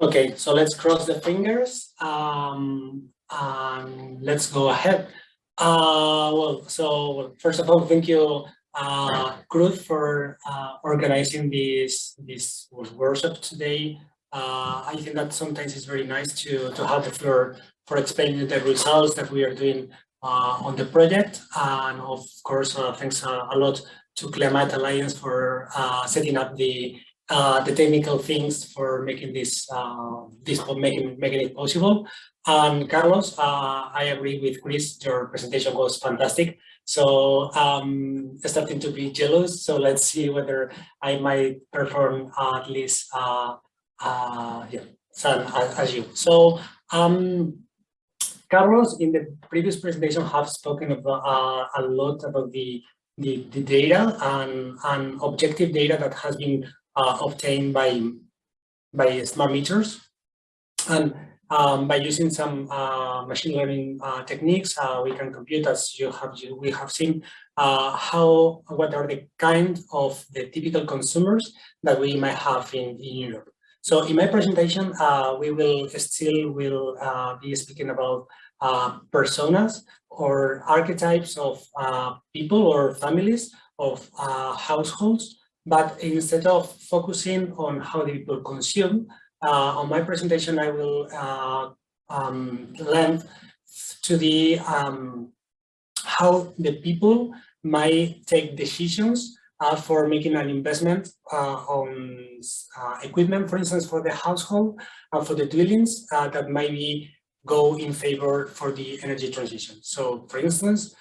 Okay, so let's cross the fingers and let's go ahead. So first of all, thank you, Cruz, for organizing this workshop today. I think that sometimes it's very nice to have the floor for explaining the results that we are doing on the project, and of course, thanks a lot to Climate Alliance for setting up the technical things for making this making it possible. And Carlos, I agree with Chris. Your presentation was fantastic. So starting to be jealous. So let's see whether I might perform at least as you. So Carlos, in the previous presentation, have spoken about a lot about the data and objective data that has been obtained by smart meters, and by using some machine learning techniques, we can compute, as we have seen, what are the kind of the typical consumers that we might have in Europe. So in my presentation, we will still be speaking about personas or archetypes of people or families of households. But instead of focusing on how the people consume, on my presentation, I will lend to the how the people might take decisions for making an investment on equipment, for instance, for the household, for the dwellings that maybe go in favor for the energy transition. So, for instance,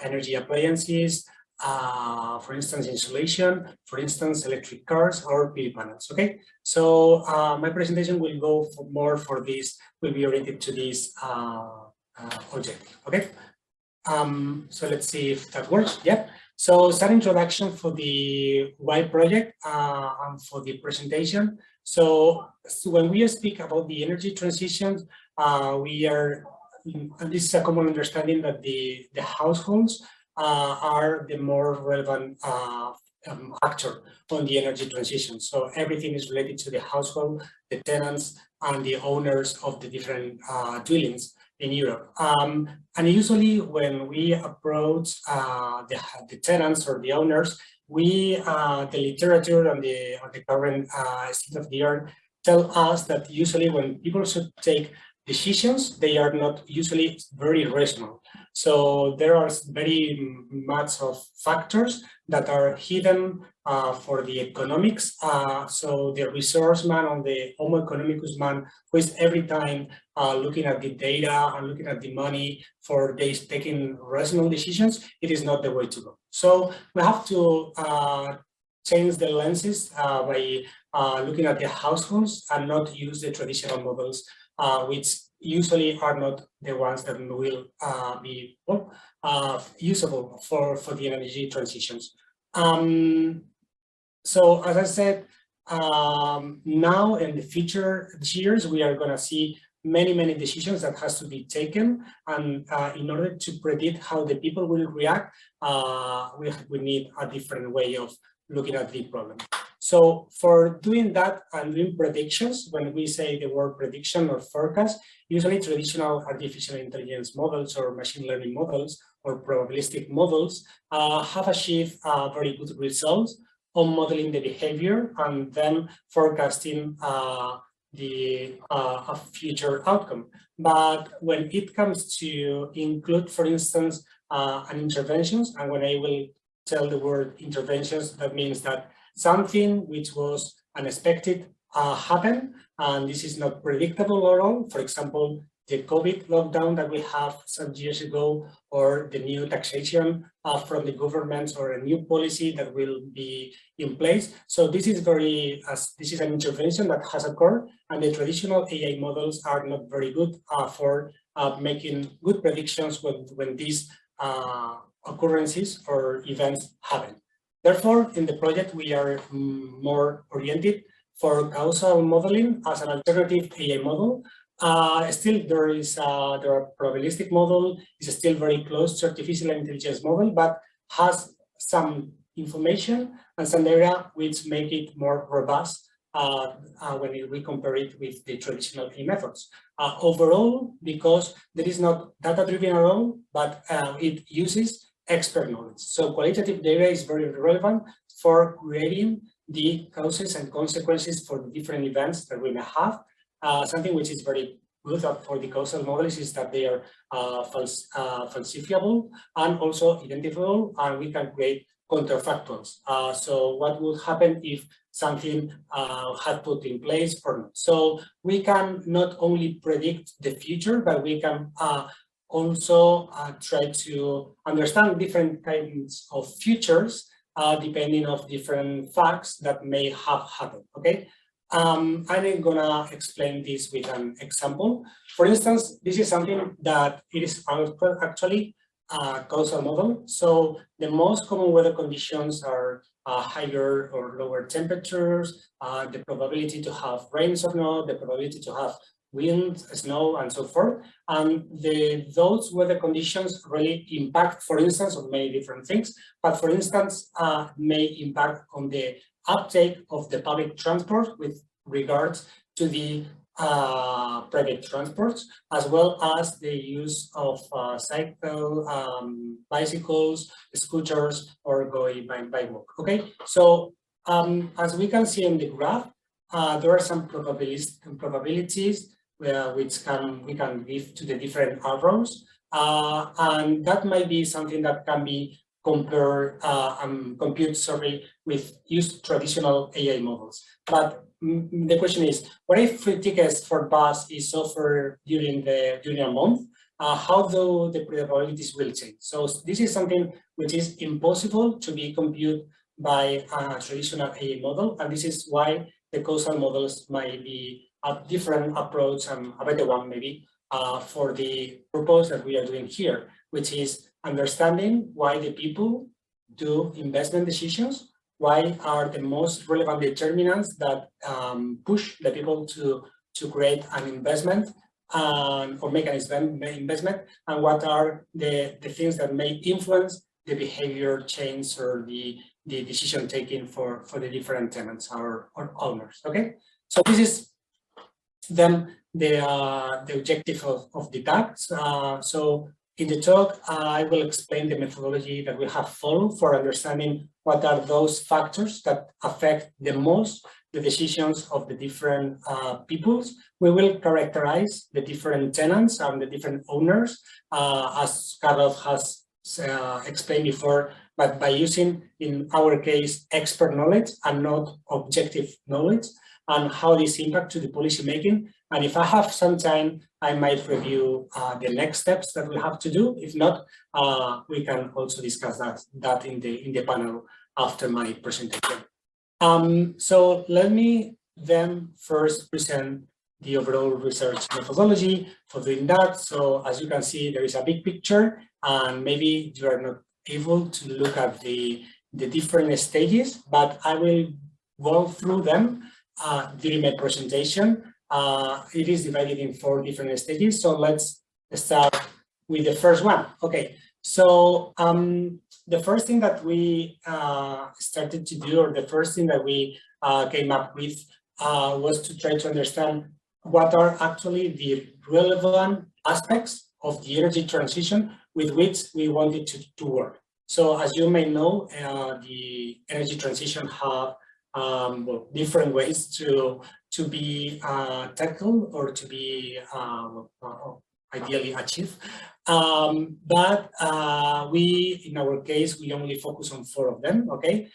energy appliances, for instance, insulation, for instance, electric cars or PV panels. Okay, so my presentation will go more for this, will be oriented to this objective. Okay, so let's see if that works. Yep. So some introduction for the Y project and for the presentation. So when we speak about the energy transition, this is a common understanding that the households are the more relevant actor on the energy transition. So everything is related to the household, the tenants, and the owners of the different dwellings in Europe. And usually when we approach the tenants or the owners, the literature and the current state of the art tell us that usually when people should take decisions, they are not usually very rational. So there are very much of factors that are hidden for the economics. So the resource man and the homo economicus man, who is every time looking at the data and looking at the money for taking rational decisions, it is not the way to go. So we have to change the lenses by looking at the households and not use the traditional models, which usually are not the ones that will be usable for the energy transitions. So as I said, now in the future years, we are going to see many decisions that has to be taken, and in order to predict how the people will react, we need a different way of looking at the problem. So for doing that and doing predictions, when we say the word prediction or forecast, usually traditional artificial intelligence models or machine learning models or probabilistic models have achieved very good results on modeling the behavior and then forecasting the future outcome. But when it comes to include, for instance, an interventions, and when I will tell the word interventions, that means that something which was unexpected happened, and this is not predictable at all. For example, the COVID lockdown that we have some years ago, or the new taxation from the government, or a new policy that will be in place. So this is this is an intervention that has occurred, and the traditional AI models are not very good for making good predictions when these occurrences or events happen. Therefore, in the project, we are more oriented for causal modeling as an alternative AI model. Still, there are probabilistic model is still very close to artificial intelligence model, but has some information and some data which make it more robust when we compare it with the traditional A methods. Overall, because there is not data-driven at all, but it uses expert knowledge. So qualitative data is very relevant for creating the causes and consequences for the different events that we may have. Something which is very good for the causal models is that they are falsifiable and also identifiable, and we can create counterfactuals. So what would happen if something had put in place or not? So we can not only predict the future, but we can also try to understand different kinds of futures depending on different facts that may have happened, okay? I'm gonna explain this with an example. For instance, this is something that it is actually a causal model. So the most common weather conditions are higher or lower temperatures, the probability to have rains or not, the probability to have wind, snow, and so forth. And those weather conditions really impact, for instance, on many different things, but for instance, may impact on the uptake of the public transport with regards to the private transports, as well as the use of bicycles, scooters, or going by walk. Okay, so as we can see in the graph, there are some probabilities which we can give to the different arrows, and that might be something that can be compare compute with use traditional AI models. But the question is, what if free tickets for bus is offered during a month? How do the probabilities will change? So this is something which is impossible to be computed by a traditional AI model, and this is why the causal models might be a different approach and a better one maybe for the purpose that we are doing here, which is understanding why the people do investment decisions, why are the most relevant determinants that push the people to create an investment or make an investment, and what are the things that may influence the behavior change or the decision taking for the different tenants or owners. Okay, so this is then the objective of the tax. So in the talk, I will explain the methodology that we have followed for understanding what are those factors that affect the most the decisions of the different peoples. We will characterize the different tenants and the different owners, as Carlos has explained before, but by using, in our case, expert knowledge and not objective knowledge, and how this impacts to the policy making. And if I have some time, I might review the next steps that we have to do. If not, we can also discuss that in the panel after my presentation. So let me then first present the overall research methodology for doing that. So as you can see, there is a big picture, and maybe you are not able to look at the different stages, but I will go through them during my presentation. It is divided in 4 different stages. So let's start with the first one. Okay, so the first thing that we started to do, or the first thing that we came up with was to try to understand what are actually the relevant aspects of the energy transition with which we wanted to work. So as you may know, the energy transition have different ways to be tackled or to be ideally achieved. But in our case, we only focus on 4 of them, okay?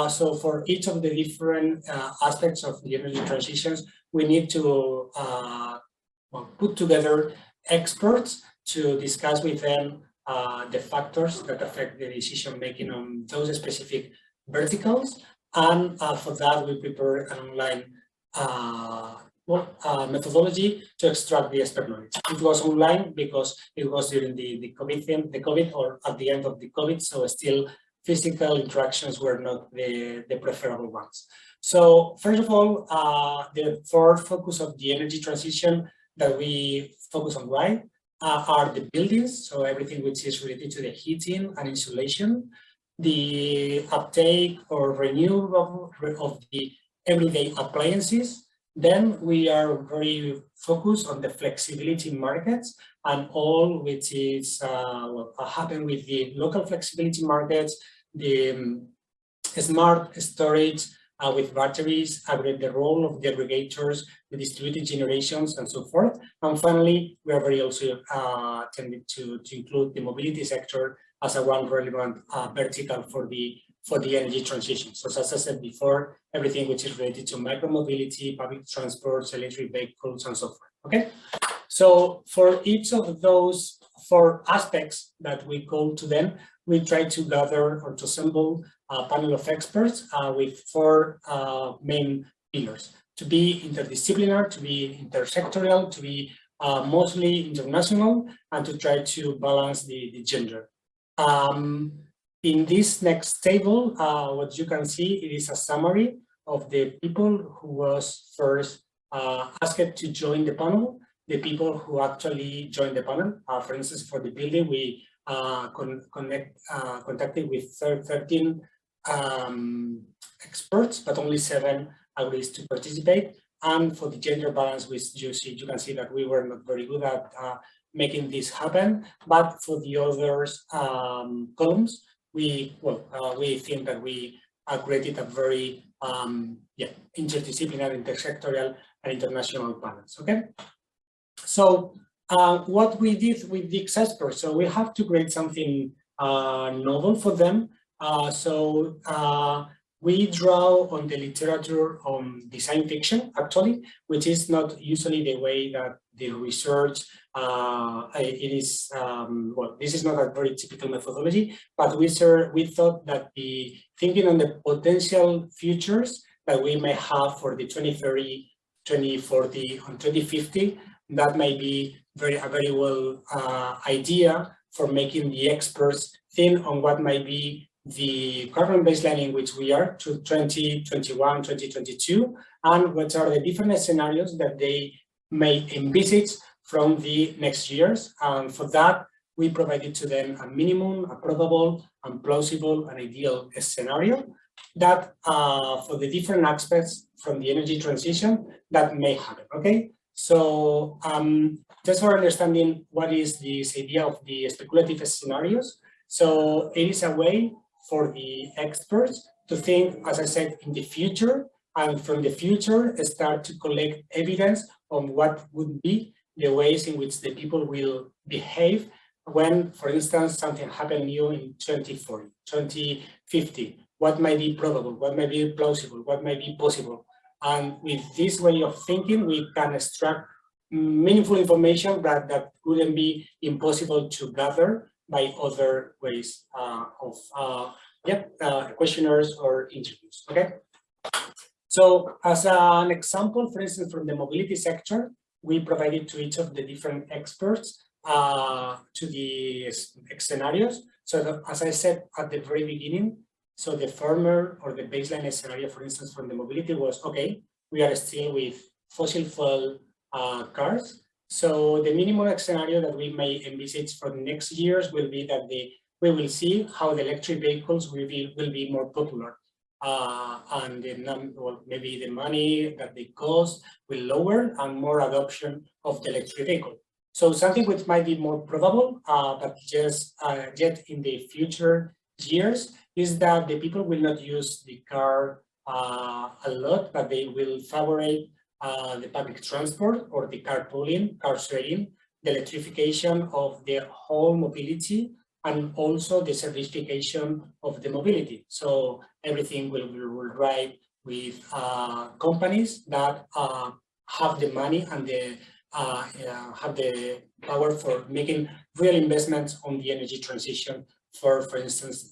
So for each of the different aspects of the energy transitions, we need to put together experts to discuss with them the factors that affect the decision making on those specific verticals. And for that, we prepare an online methodology to extract the expert knowledge. It was online because it was during the COVID or at the end of the COVID, so still physical interactions were not the preferable ones. So first of all, the 4 focus of the energy transition that we focus on why are the buildings, so everything which is related to the heating and insulation, the uptake or renewal of the everyday appliances. Then we are very focused on the flexibility markets and all which is what happened with the local flexibility markets, the smart storage with batteries, the role of the aggregators, the distributed generations, and so forth. And finally, we are very also tended to include the mobility sector as a one relevant vertical for the energy transition. So as I said before, everything which is related to micromobility, public transports, electric vehicles, and so forth. Okay. So for each of those 4 aspects that we go to them, we try to gather or to assemble a panel of experts with 4 main pillars: to be interdisciplinary, to be intersectorial, to be mostly international, and to try to balance the gender. In this next table, what you can see, it is a summary of the people who was first asked to join the panel, the people who actually joined the panel. For instance, for the building, we contacted with 13 experts, but only 7 agrees to participate. And for the gender balance, which you can see that we were not very good at making this happen. But for the others columns, we think that we created a very interdisciplinary, intersectorial, and international panels. Okay, so what we did with the experts, so we have to create something novel for them. We draw on the literature on design fiction, actually, which is not usually the way that the research it is. Well, this is not a very typical methodology, but we thought that the thinking on the potential futures that we may have for the 2030, 2040, and 2050, that may be a very well idea for making the experts think on what might be the current baseline in which we are to 2021, 2022, and what are the different scenarios that they may envisage from the next years. And for that, we provided to them a minimum, a probable, and plausible, and ideal scenario that for the different aspects from the energy transition that may happen. Okay, so just for understanding what is this idea of the speculative scenarios. So it is a way for the experts to think, as I said, in the future, and from the future start to collect evidence on what would be the ways in which the people will behave when, for instance, something happened new in 2040, 2050, what might be probable, what might be plausible, what might be possible. And with this way of thinking, we can extract meaningful information that wouldn't be impossible to gather by other ways of questionnaires or interviews. Okay. So as an example, for instance, from the mobility sector, we provided to each of the different experts to the scenarios. So as I said at the very beginning, so the former or the baseline scenario, for instance, from the mobility was, okay, we are still with fossil fuel cars. So the minimum scenario that we may envisage for the next years will be that we will see how the electric vehicles will be more popular. And maybe the money that they cost will lower and more adoption of the electric vehicle. So something which might be more probable, but just yet in the future years, is that the people will not use the car a lot, but they will favorite the public transport or the carpooling, car sharing, the electrification of the whole mobility, and also the certification of the mobility. So everything will ride with companies that have the money and have the power for making real investments on the energy transition for instance,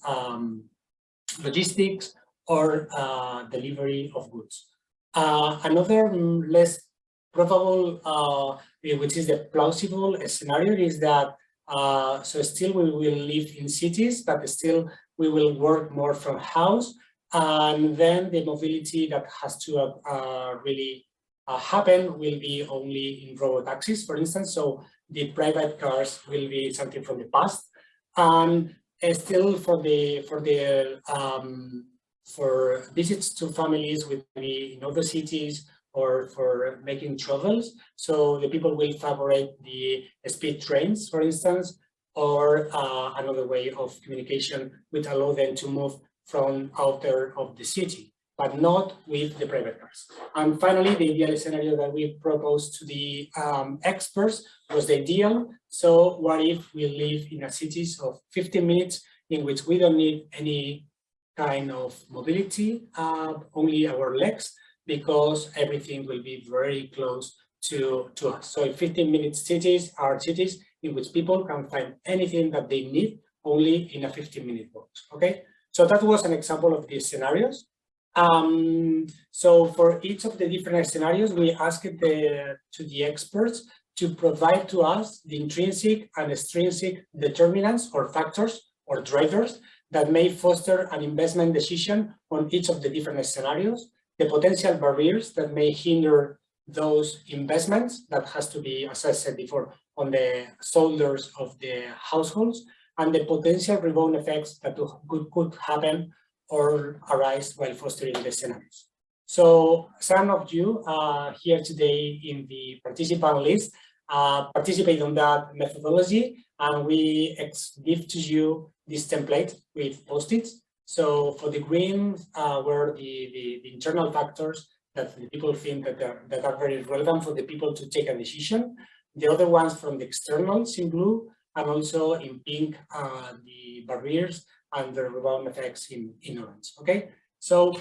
logistics or delivery of goods. Another less probable, which is the plausible scenario, is that so still we will live in cities, but still we will work more from house, and then the mobility that has to really happen will be only in robotaxis, for instance. So the private cars will be something from the past, and still for the for visits to families with maybe in other cities or for making travels. So the people will favorite the speed trains, for instance, or another way of communication which allow them to move from outer of the city, but not with the private cars. And finally, the ideal scenario that we proposed to the experts was the ideal. So what if we live in a cities of 15 minutes in which we don't need any kind of mobility, only our legs, because everything will be very close to us. So 15-minute cities are cities in which people can find anything that they need only in a 15-minute walk, okay? So that was an example of these scenarios. So for each of the different scenarios, we asked to the experts to provide to us the intrinsic and extrinsic determinants or factors or drivers that may foster an investment decision on each of the different scenarios, the potential barriers that may hinder those investments that has to be, as I said before, on the shoulders of the households, and the potential rebound effects that could happen or arise while fostering the scenarios. So some of you here today in the participant list participate on that methodology, and we give to you this template with post-its. So for the green were the internal factors that the people think that are very relevant for the people to take a decision. The other ones from the externals in blue, and also in pink, the barriers and the rebound effects in orange, okay? So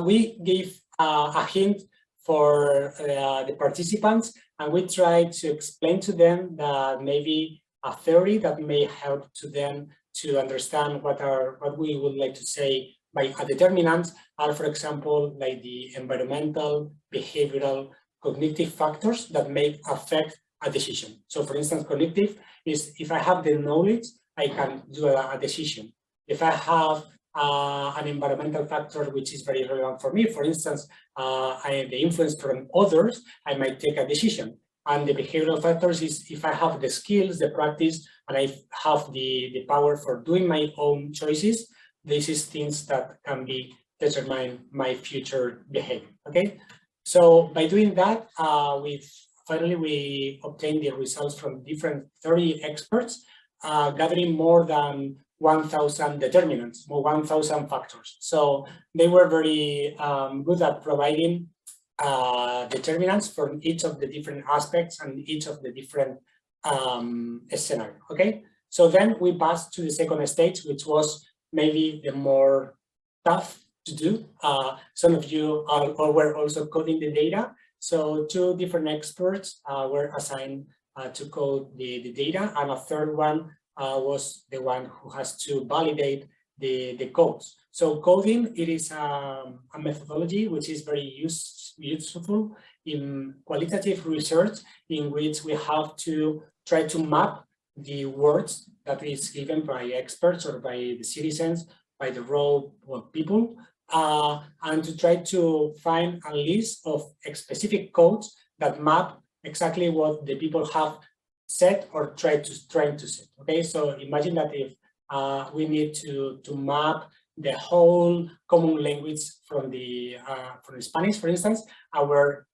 we gave a hint for the participants, and we tried to explain to them that maybe a theory that may help to them to understand what we would like to say by a determinants are, for example, like the environmental, behavioral, cognitive factors that may affect a decision. So for instance, cognitive is if I have the knowledge, I can do a decision. If I have an environmental factor which is very relevant for me, for instance, the influence from others, I might take a decision. And the behavioral factors is if I have the skills, the practice, and I have the power for doing my own choices, this is things that can be determine my future behavior, okay? So by doing that, finally we obtained the results from different 30 experts, gathering more than 1,000 determinants, more 1,000 factors. So they were very good at providing determinants for each of the different aspects and each of the different scenarios, okay? So then we passed to the second stage, which was maybe the more tough to do. Some of you were also coding the data. So 2 different experts were assigned to code the data, and a third one was the one who has to validate the codes. So coding, it is a methodology which is very useful in qualitative research, in which we have to try to map the words that is given by experts or by the citizens, by the role of people, and to try to find a list of specific codes that map exactly what the people have said or trying to say. Okay, so imagine that if we need to map the whole common language from the Spanish, for instance, our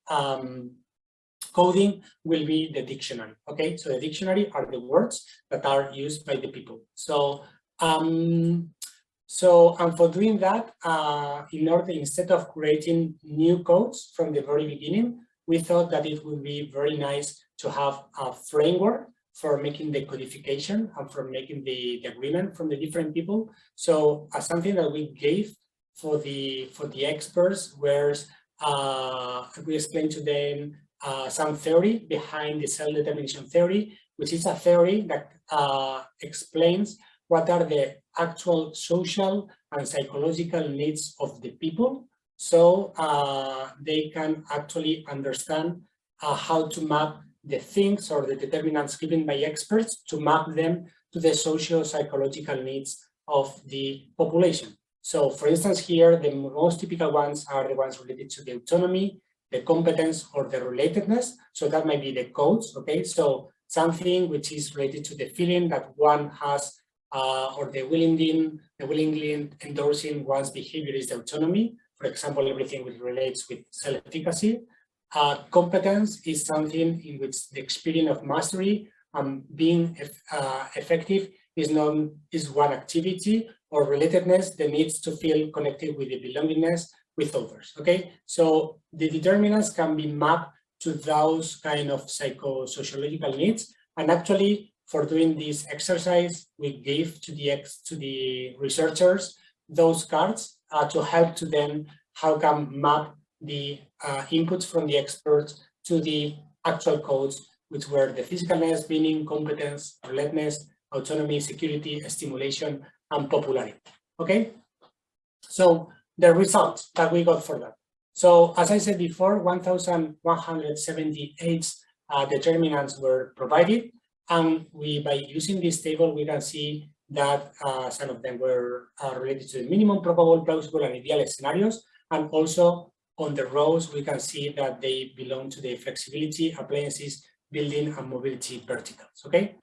coding will be the dictionary. Okay, so the dictionary are the words that are used by the people. So and for doing that, instead of creating new codes from the very beginning, we thought that it would be very nice to have a framework for making the codification and for making the agreement from the different people. So something that we gave for the experts, where we explained to them some theory behind the self-determination theory, which is a theory that explains what are the actual social and psychological needs of the people, so they can actually understand how to map the things or the determinants given by experts to map them to the socio-psychological needs of the population. So for instance, here, the most typical ones are the ones related to the autonomy, the competence, or the relatedness. So that might be the codes, okay? So something which is related to the feeling that one has or the willingly endorsing one's behavior is the autonomy. For example, everything which relates with self-efficacy. Competence is something in which the experience of mastery and being effective is one activity, or relatedness, the needs to feel connected with the belongingness with others. Okay, so the determinants can be mapped to those kind of psychosociological needs, and actually, for doing this exercise, we gave to the researchers those cards to help to them how can map the inputs from the experts to the actual codes, which were the physicalness, meaning, competence, relatedness, autonomy, security, stimulation, and popularity. Okay, so the results that we got for that. So as I said before, 1,178 determinants were provided, and by using this table, we can see that some of them were related to the minimum probable, plausible, and ideal scenarios, and also on the rows, we can see that they belong to the flexibility, appliances, building, and mobility verticals. Okay.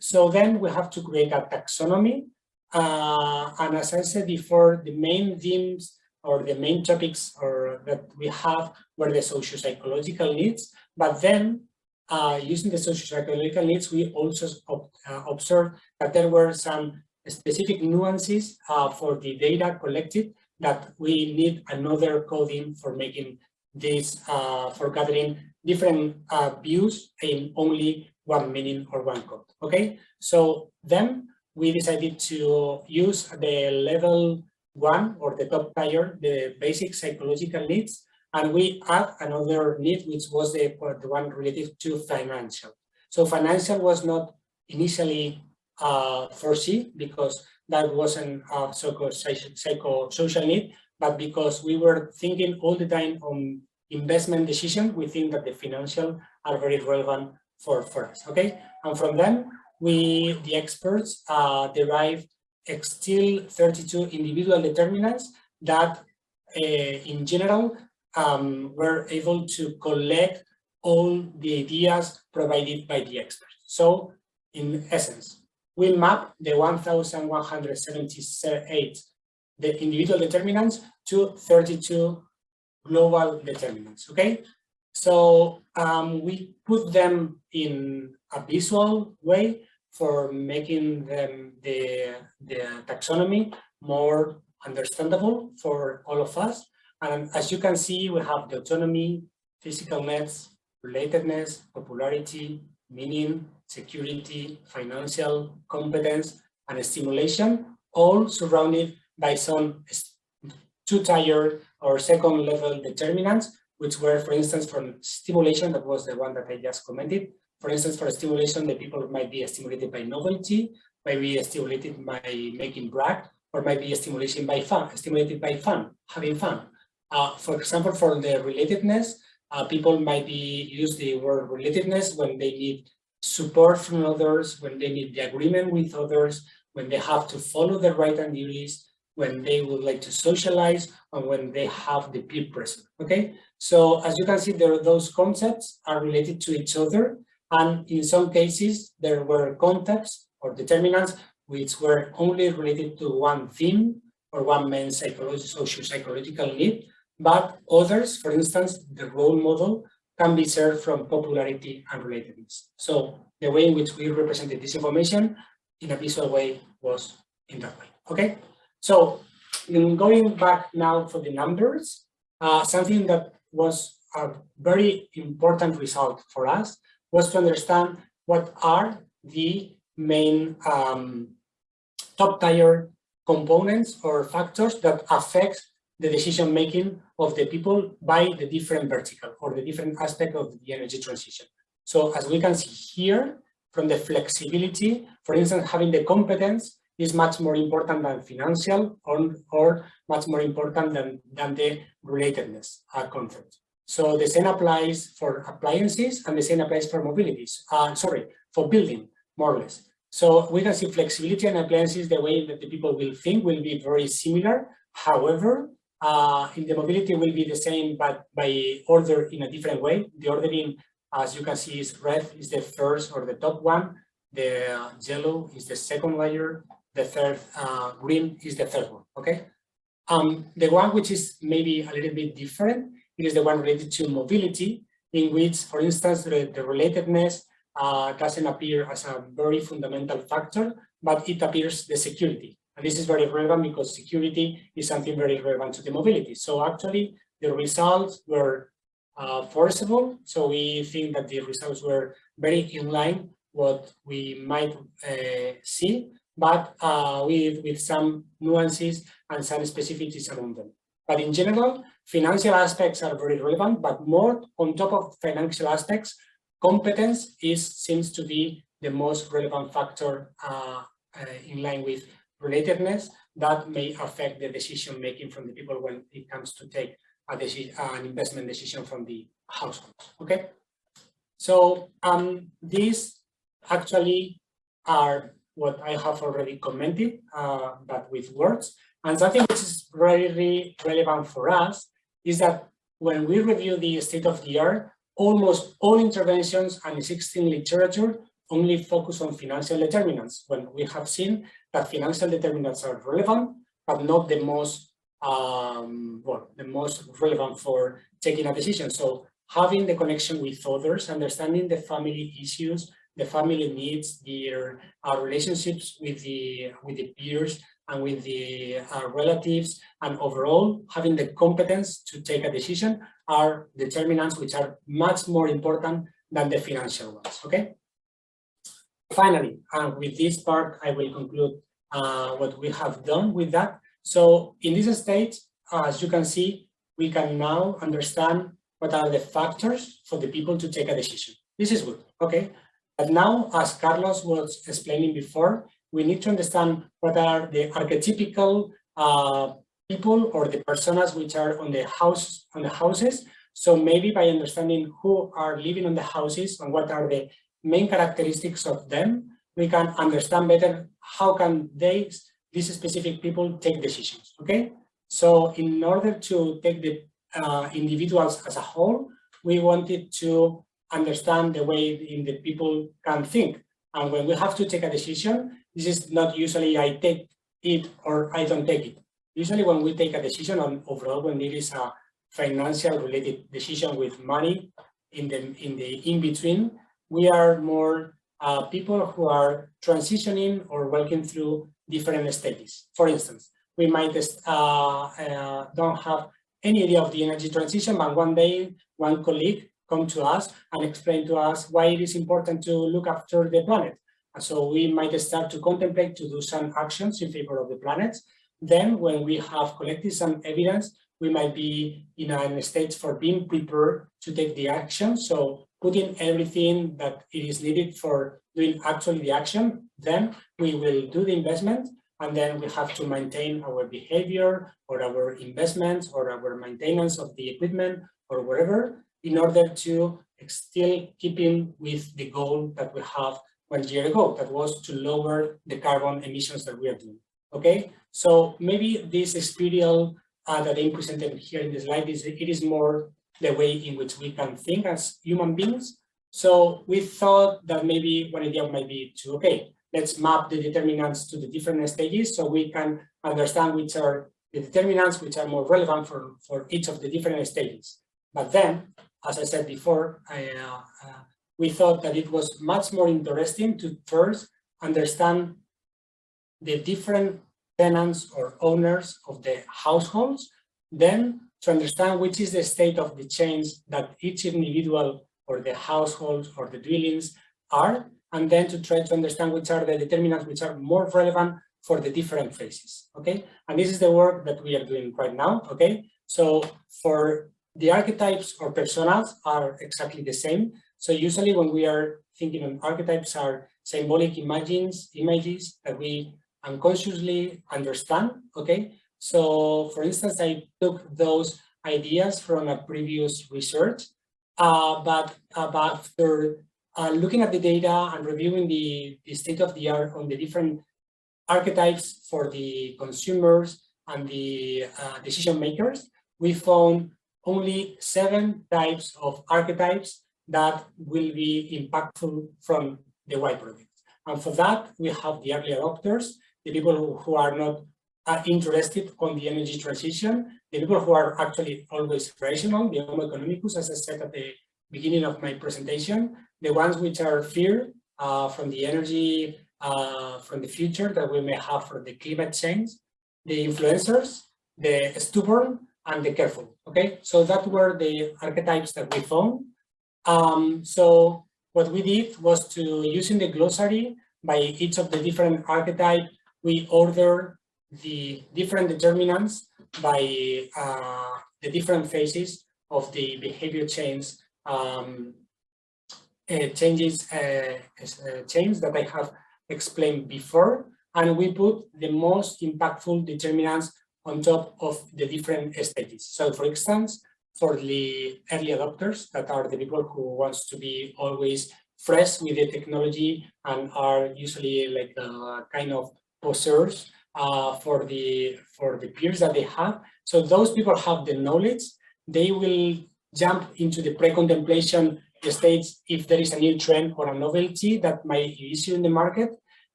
So then we have to create a taxonomy. And as I said before, the main themes or the main topics that we have were the socio-psychological needs. But then using the socio-psychological needs, we also observed that there were some specific nuances for the data collected that we need another coding for making this, for gathering different views in only one meaning or one code. Okay, so then we decided to use the level 1 or the top tier, the basic psychological needs, and we add another need, which was the one related to financial. So financial was not initially foreseen because that wasn't a psychosocial need, but because we were thinking all the time on investment decision, we think that the financial are very relevant for us. Okay, and from them, the experts derived still 32 individual determinants that in general were able to collect all the ideas provided by the experts. So in essence, we map the 1,178 the individual determinants to 32 global determinants. Okay, so we put them in a visual way for making them the taxonomy more understandable for all of us. And as you can see, we have the autonomy, physicalness, relatedness, popularity, meaning, security, financial, competence, and stimulation, all surrounded by some two-tier or second-level determinants, which were, for instance, from stimulation, that was the one that I just commented. For instance, for stimulation, the people might be stimulated by novelty, might be stimulated by making brag, or might be stimulated by fun, having fun. For example, for the relatedness, people might use the word relatedness when they need support from others, when they need the agreement with others, when they have to follow the rights and duties, when they would like to socialize, and when they have the peer pressure. Okay, so as you can see, those concepts are related to each other, and in some cases there were contexts or determinants which were only related to one theme or one main socio-psychological need, but others, for instance, the role model can be served from popularity and relatedness. So the way in which we represented this information in a visual way was in that way. Okay, so in going back now for the numbers, something that was a very important result for us was to understand what are the main top tier components or factors that affect the decision making of the people by the different vertical or the different aspect of the energy transition. So as we can see here, from the flexibility, for instance, having the competence is much more important than financial or much more important than the relatedness concept. So the same applies for appliances and the same applies for mobilities, for building, more or less. So we can see flexibility and appliances, the way that the people will think will be very similar. However, in the mobility will be the same, but by order in a different way. The ordering, as you can see, is red is the first or the top one. the yellow is the second layer, the third green is the third one, okay? The one which is maybe a little bit different, it is the one related to mobility, in which, for instance, the relatedness doesn't appear as a very fundamental factor, but it appears the security. And this is very relevant because security is something very relevant to the mobility. So actually, the results were forcible. So we think that the results were very in line what we might see, but with some nuances and some specificities among them. But in general, financial aspects are very relevant, but more on top of financial aspects, competence seems to be the most relevant factor in line with relatedness that may affect the decision making from the people when it comes to take an investment decision from the households. Okay, so these actually are what I have already commented, but with words. And something which is very relevant for us is that when we review the state of the art, almost all interventions and existing literature only focus on financial determinants, when we have seen that financial determinants are relevant, but not the most the most relevant for taking a decision. So having the connection with others, understanding the family issues, the family needs, their relationships with the peers and with the relatives, and overall having the competence to take a decision are determinants which are much more important than the financial ones. Okay. Finally, with this part, I will conclude what we have done with that. So in this stage, as you can see, we can now understand what are the factors for the people to take a decision. This is good, okay? But now, as Carlos was explaining before, we need to understand what are the archetypical people or the personas which are on the houses. So maybe by understanding who are living on the houses and what are the main characteristics of them, we can understand better how can these specific people take decisions, okay? So in order to take the individuals as a whole, we wanted to understand the way in the people can think. And when we have to take a decision, this is not usually I take it or I don't take it. Usually when we take a decision on overall, when it is a financial related decision with money in the in-between, we are more people who are transitioning or working through different stages. For instance, we might don't have any idea of the energy transition, but one day one colleague come to us and explain to us why it is important to look after the planet. And so we might start to contemplate to do some actions in favor of the planet. Then when we have collected some evidence, we might be in a state for being prepared to take the action. So putting everything that it is needed for doing actually the action, then we will do the investment, and then we have to maintain our behavior or our investments or our maintenance of the equipment or whatever in order to still keeping with the goal that we have 1 year ago, that was to lower the carbon emissions that we are doing. Okay, so maybe this experience that I presented here in the slide it is more the way in which we can think as human beings. So we thought that maybe one idea might be to, okay, let's map the determinants to the different stages so we can understand which are the determinants which are more relevant for each of the different stages. But then, as I said before, we thought that it was much more interesting to first understand the different tenants or owners of the households, then to understand which is the state of the change that each individual or the households or the dwellings are, and then to try to understand which are the determinants which are more relevant for the different phases, okay? And this is the work that we are doing right now, okay? So for the archetypes or personas are exactly the same. So usually when we are thinking of archetypes are symbolic images that we unconsciously understand, okay? So for instance, I took those ideas from a previous research, but after looking at the data and reviewing the state of the art on the different archetypes for the consumers and the decision makers, we found only 7 types of archetypes that will be impactful from the white product. And for that, we have the early adopters, the people who are not interested on the energy transition, the people who are actually always rational, the homo economicus, as I said at the beginning of my presentation, the ones which are fear from the energy, from the future that we may have for the climate change, the influencers, the stubborn, and the careful. Okay, so that were the archetypes that we found. So what we did was to, using the glossary by each of the different archetypes, we order the different determinants by the different phases of the behavior change changes that I have explained before, and we put the most impactful determinants on top of the different stages. So for instance, for the early adopters, that are the people who wants to be always fresh with the technology and are usually like kind of posers for the peers that they have. So those people have the knowledge. They will jump into the pre-contemplation stage if there is a new trend or a novelty that might issue in the market.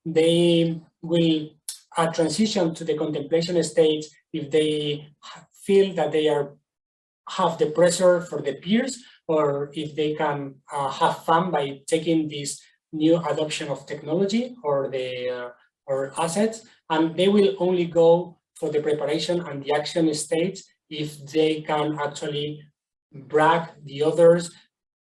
They will transition to the contemplation stage if they feel that they have the pressure for the peers, or if they can have fun by taking this new adoption of technology or the or assets, and they will only go for the preparation and the action stage if they can actually brag the others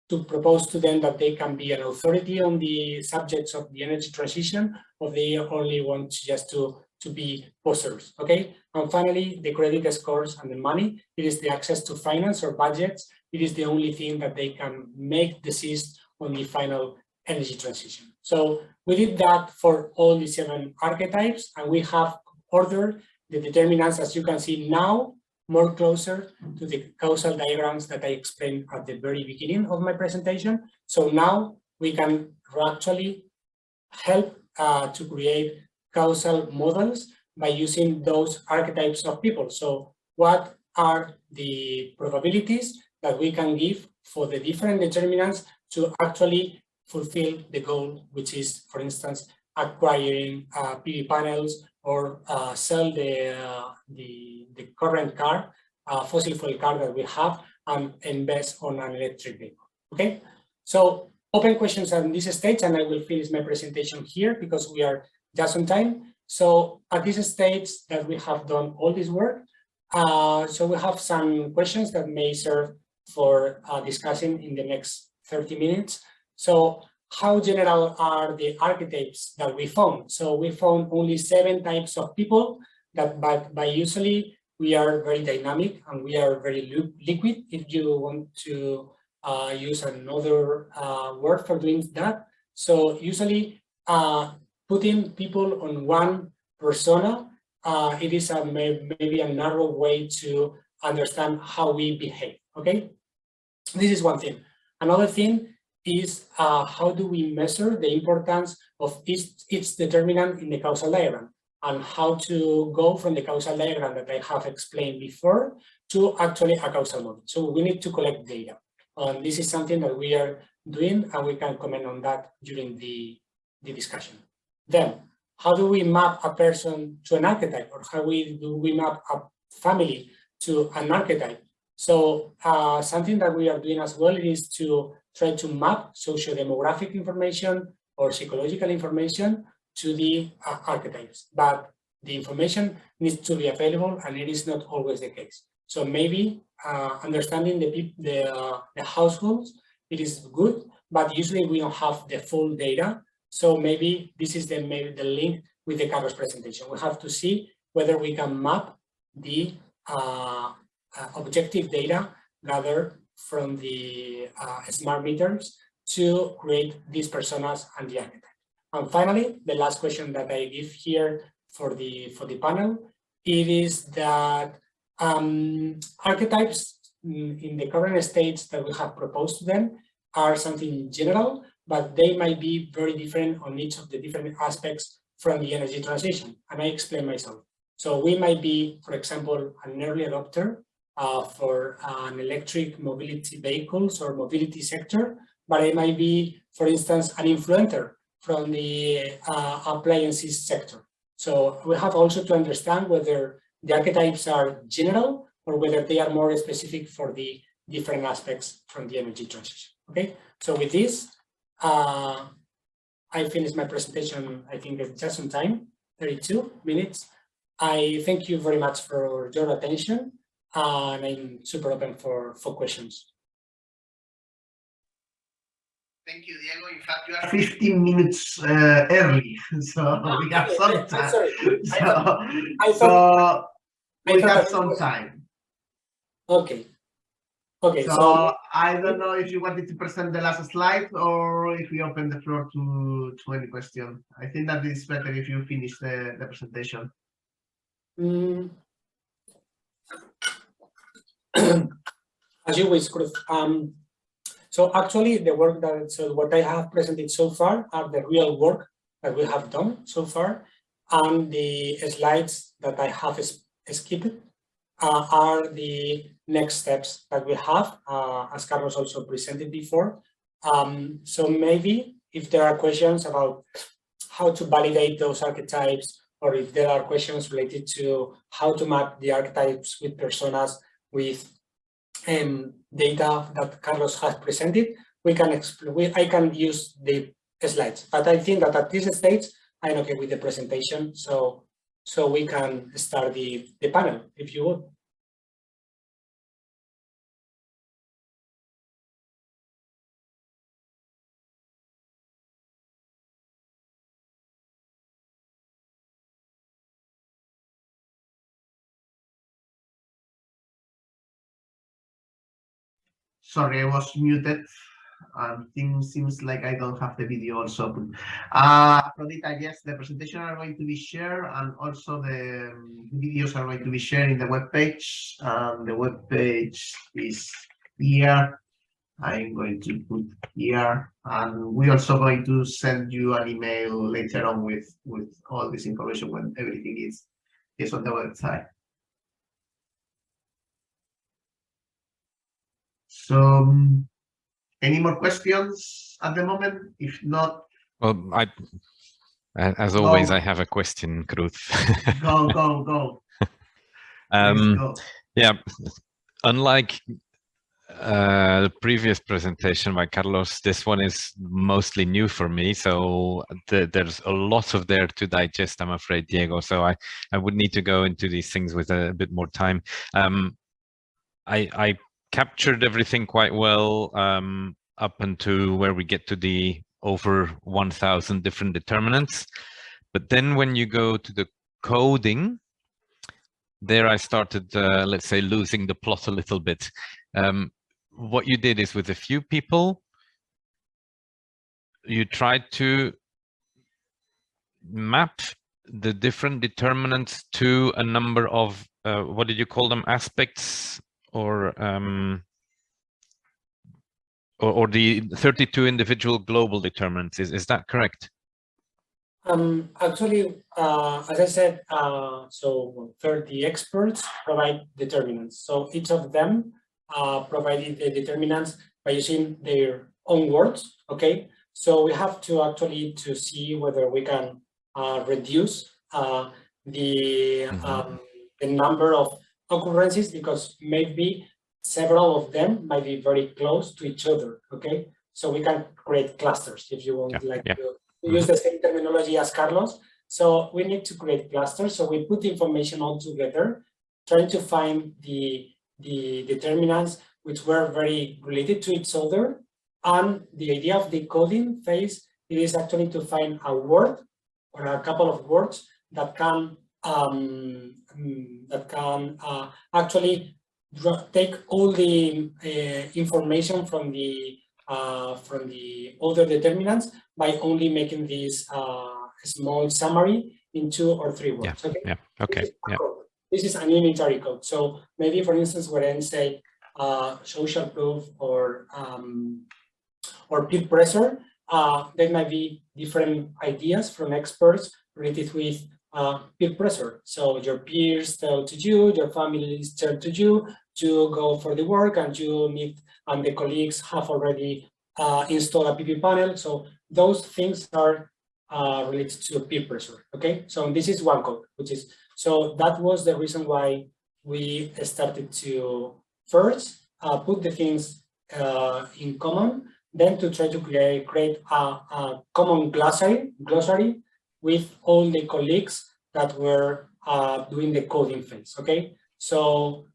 to propose to them that they can be an authority on the subjects of the energy transition, or they only want just to be posers, okay? And finally, the credit scores and the money, it is the access to finance or budgets. It is the only thing that they can make decisions on the final energy transition. So we did that for all the 7 archetypes, and we have ordered the determinants, as you can see now, more closer to the causal diagrams that I explained at the very beginning of my presentation. So now we can actually help to create causal models by using those archetypes of people. So what are the probabilities that we can give for the different determinants to actually fulfill the goal, which is, for instance, acquiring PV panels or sell the current car, fossil fuel car that we have, and invest on an electric vehicle. Okay, so open questions at this stage, and I will finish my presentation here because we are just on time. So at this stage that we have done all this work, so we have some questions that may serve for discussing in the next 30 minutes. So how general are the archetypes that we found? So we found only 7 types of people, that but by usually we are very dynamic and we are very liquid, if you want to use another word for doing that. So usually putting people on one persona, it is maybe a narrow way to understand how we behave, okay? This is one thing. Another thing is how do we measure the importance of each determinant in the causal diagram, and how to go from the causal diagram that I have explained before to actually a causal model. So we need to collect data. This is something that we are doing, and we can comment on that during the discussion. Then, how do we map a person to an archetype, or how do we map a family to an archetype? So something that we are doing as well is to try to map socio-demographic information or psychological information to the archetypes, but the information needs to be available, and it is not always the case. So maybe understanding the households, it is good, but usually we don't have the full data. So maybe this is maybe the link with the Carlos presentation. We have to see whether we can map the objective data gathered from the smart meters to create these personas and the archetype. And finally, the last question that I give here for the panel, it is that archetypes in the current states that we have proposed to them are something general, but they might be very different on each of the different aspects from the energy transition. And I explain myself. So we might be, for example, an early adopter for an electric mobility vehicles or mobility sector, but I might be, for instance, an influencer from the appliances sector. So we have also to understand whether the archetypes are general or whether they are more specific for the different aspects from the energy transition. Okay, so with this, I finished my presentation, I think just on time, 32 minutes. I thank you very much for your attention, and I'm super open for questions. Thank you, Diego. In fact, you are 15 minutes early, so we have some time. I'm sorry. So we have some time. Okay. Okay. So I don't know if you wanted to present the last slide or if we open the floor to any question. I think that it's better if you finish the presentation. As you wish, Cruz. So actually, the work what I have presented so far are the real work that we have done so far, and the slides that I have skipped are the next steps that we have, as Carlos also presented before. So maybe if there are questions about how to validate those archetypes, or if there are questions related to how to map the archetypes with personas with data that Carlos has presented, we can I can use the slides. But I think that at this stage, I'm okay with the presentation, so we can start the panel, if you would. Sorry, I was muted. Things seems like I don't have the video also. Prodita, yes, the presentation are going to be shared, and also the videos are going to be shared in the web page. The web page is here. I'm going to put here, and we're also going to send you an email later on with all this information when everything is on the website. So, any more questions at the moment? If not, well, as always, I have a question, Cruz. Go. Go. Yeah, unlike the previous presentation by Carlos, this one is mostly new for me, so there's a lot of there to digest, I'm afraid, Diego. So I would need to go into these things with a bit more time. I captured everything quite well up until where we get to the over 1,000 different determinants. But then when you go to the coding, there I started, let's say, losing the plot a little bit. What you did is with a few people, you tried to map the different determinants to a number of, what did you call them, aspects, or the 32 individual global determinants. Is that correct? Actually, as I said, so 30 experts provide determinants. So each of them provided the determinants by using their own words. Okay, so we have to actually to see whether we can reduce the number of occurrences, because maybe several of them might be very close to each other. Okay, so we can create clusters if you want, to use the same terminology as Carlos. So we need to create clusters. So we put the information all together, trying to find the determinants which were very related to each other. And the idea of the coding phase, it is actually to find a word or a couple of words that can actually take all the information from the other determinants by only making this small summary in 2 or 3 words. This is an unitary code. So maybe, for instance, when I say social proof or peer pressure, there might be different ideas from experts related with peer pressure. So your peers tell to you, your families tell to you go for the work, and you need, and the colleagues have already installed a PV panel. So those things are related to peer pressure. Okay, so this is one code, which is, so that was the reason why we started to first put the things in common, then to try to create a common glossary with all the colleagues that were doing the coding phase. Okay, so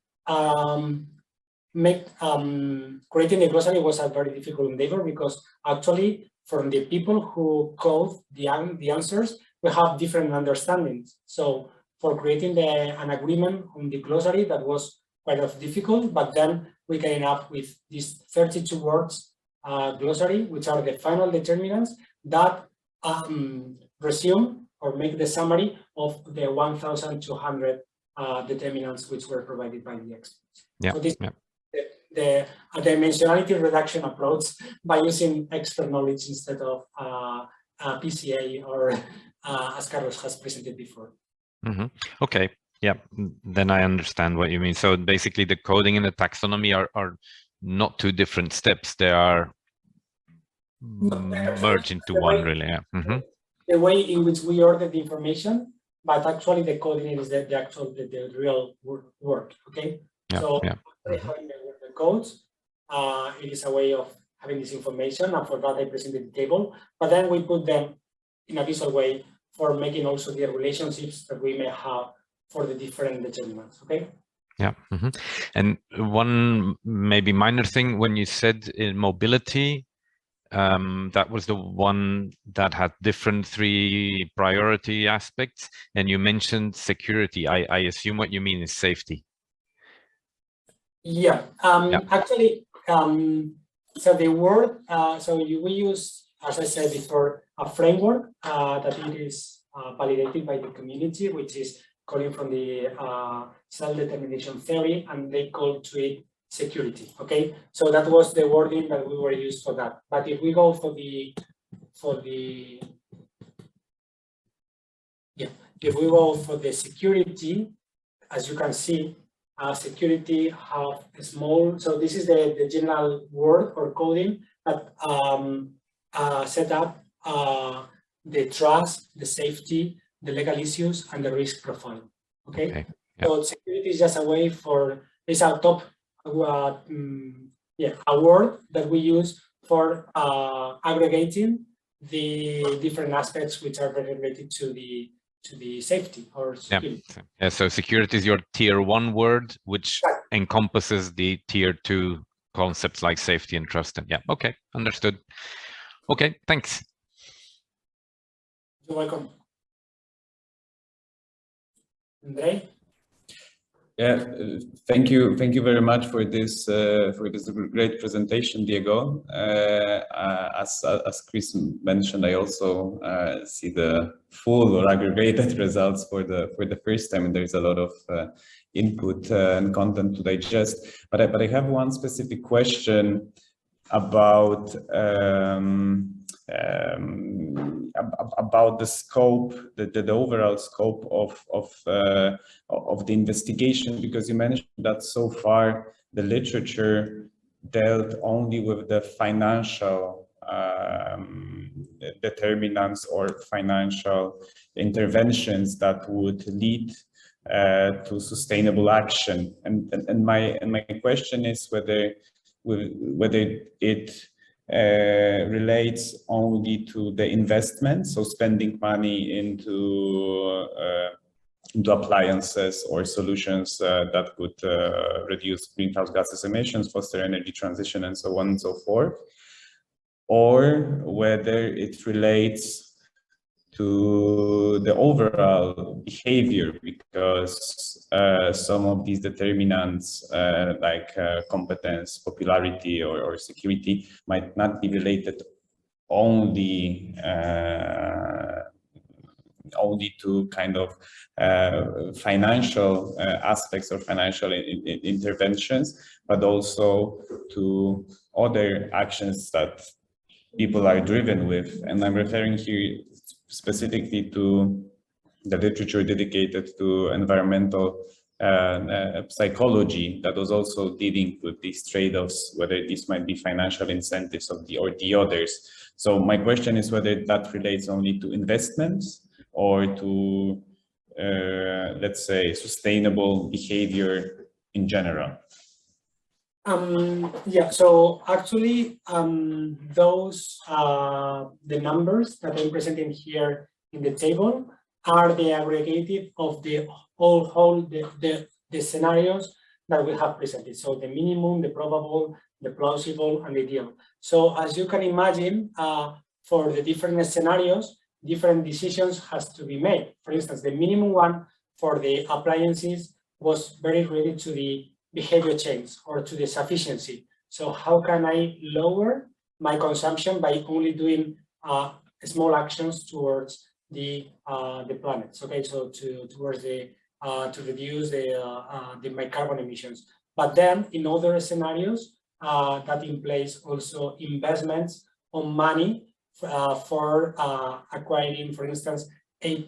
creating the glossary was a very difficult endeavor, because actually from the people who code the answers, we have different understandings. So for creating an agreement on the glossary, that was quite difficult, but then we came up with these 32 words glossary, which are the final determinants that resume or make the summary of the 1,200 determinants which were provided by the experts. Yeah. So this, yeah. the dimensionality reduction approach by using expert knowledge instead of PCA, or as Carlos has presented before. Mm-hmm. Okay. Yeah, then I understand what you mean. So basically the coding and the taxonomy are not two different steps. They are merged into one, really. Yeah. Mm-hmm. The way in which we order the information, but actually the coding is the actual, the real work. Okay. Yeah, so yeah. having the codes, it is a way of having this information, and for that I presented the table, but then we put them in a visual way for making also the relationships that we may have for the different determinants. Okay. Yeah. Mm-hmm. And one maybe minor thing, when you said in mobility, that was the one that had different 3 priority aspects, and you mentioned security. I assume what you mean is safety. Yeah. Yeah. Actually, so the word, we use, as I said before, a framework that it is validated by the community, which is calling from the self-determination theory, and they call to it security. Okay, so that was the wording that we were used for that. But if we go if we go for the security, as you can see, security have a small, so this is the general word or coding that set up the trust, the safety, the legal issues, and the risk profile. Okay, Okay. Yeah. So security is just a way for, it's a top a word that we use for aggregating the different aspects which are related to the safety or security. Yeah. So security is your tier 1 word, which encompasses the tier 2 concepts like safety and trust. And yeah, okay, understood. Okay, thanks. You're welcome. Andre? Yeah, thank you very much for this great presentation, Diego. As Chris mentioned, I also see the full or aggregated results for the first time, and there is a lot of input and content to digest. But I have one specific question about the scope, the overall scope of the investigation, because you mentioned that so far the literature dealt only with the financial determinants or financial interventions that would lead to sustainable action. And my question is whether it relates only to the investment, so spending money into appliances or solutions that could reduce greenhouse gases emissions, foster energy transition, and so on and so forth, or whether it relates to the overall behavior, because some of these determinants like competence, popularity, or security might not be related only to kind of financial aspects or financial interventions, but also to other actions that people are driven with. And I'm referring here specifically to the literature dedicated to environmental psychology that was also dealing with these trade-offs, whether these might be financial incentives or the others. So my question is whether that relates only to investments or to, let's say, sustainable behavior in general. Yeah, so actually those the numbers that I'm presenting here in the table are the aggregative of the the scenarios that we have presented. So the minimum, the probable, the plausible, and the ideal. So as you can imagine, for the different scenarios, different decisions has to be made. For instance, the minimum one for the appliances was very related to the behavior change or to the sufficiency. So how can I lower my consumption by only doing small actions towards the planets? Okay, so towards the to reduce my carbon emissions. But then in other scenarios, that in place also investments on money for acquiring, for instance, A+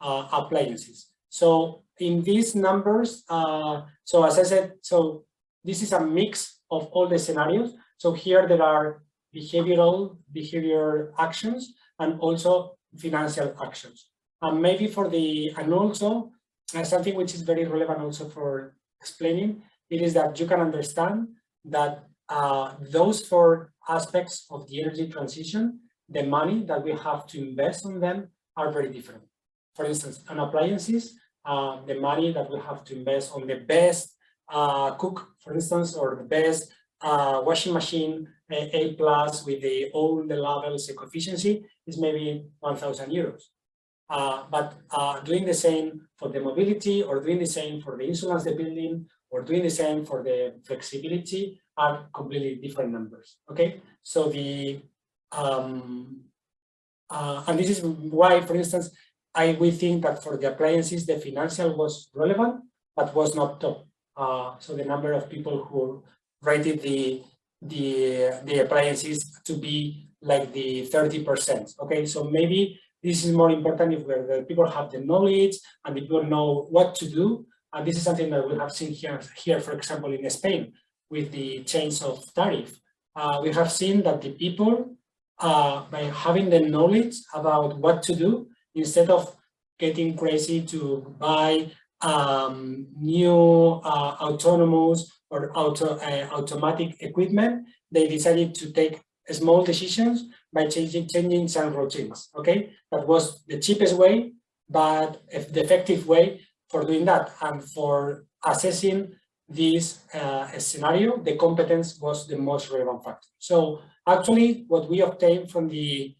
appliances. So in these numbers, so as I said, so this is a mix of all the scenarios. So here there are behavior actions and also financial actions. And maybe for the, and also something which is very relevant also for explaining, it is that you can understand that those 4 aspects of the energy transition, the money that we have to invest on them are very different. For instance, on appliances, the money that we have to invest on the best cook, for instance, or the best washing machine, A+ with all the levels of efficiency is maybe 1,000 euros. But doing the same for the mobility, or doing the same for the insulation of the building, or doing the same for the flexibility are completely different numbers. Okay, so the and this is why, for instance, we think that for the appliances the financial was relevant but was not top. So the number of people who rated the appliances to be like the 30%. Okay, so maybe this is more important if the people have the knowledge and the people know what to do. And this is something that we have seen here, for example, in Spain with the change of tariff. We have seen that the people, by having the knowledge about what to do, instead of getting crazy to buy new autonomous or automatic equipment, they decided to take small decisions by changing some routines. Okay, that was the cheapest way, but the effective way for doing that. And for assessing this scenario, the competence was the most relevant factor. So actually, what we obtained from the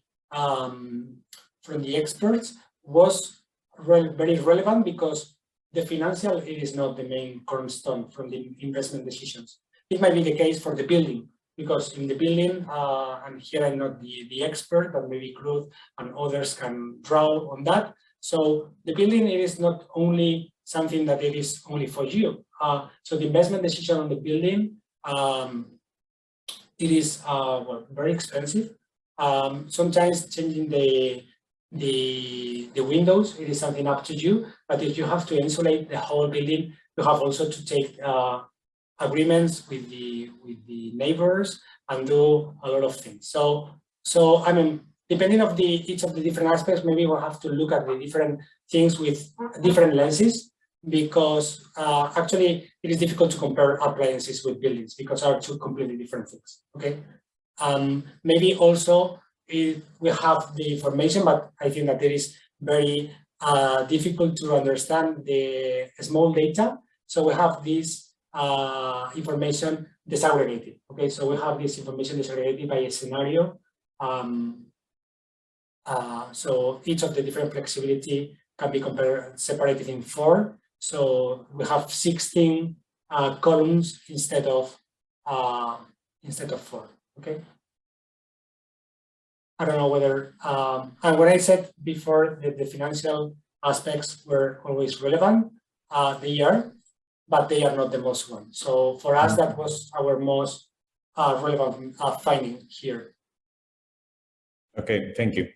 experts was very relevant, because the financial is not the main cornerstone from the investment decisions. It might be the case for the building, because in the building, and here I'm not the expert, but maybe Cruz and others can draw on that. So the building, it is not only something that it is only for you. So the investment decision on the building, it is well, very expensive. Sometimes changing the windows, it is something up to you. But if you have to insulate the whole building, you have also to take agreements with the neighbors and do a lot of things. So I mean, depending on each of the different aspects, maybe we'll have to look at the different things with different lenses, because actually it is difficult to compare appliances with buildings, because they are 2 completely different things. Okay, maybe also we have the information, but I think that it is very difficult to understand the small data. So we have this information disaggregated. Okay, so we have this information disaggregated by a scenario. So each of the different flexibility can be separated in 4. So we have 16 columns instead of 4. Okay. I don't know whether, and what I said before, the financial aspects were always relevant. They are, but they are not the most one. So for us, that was our most relevant finding here. Okay, thank you.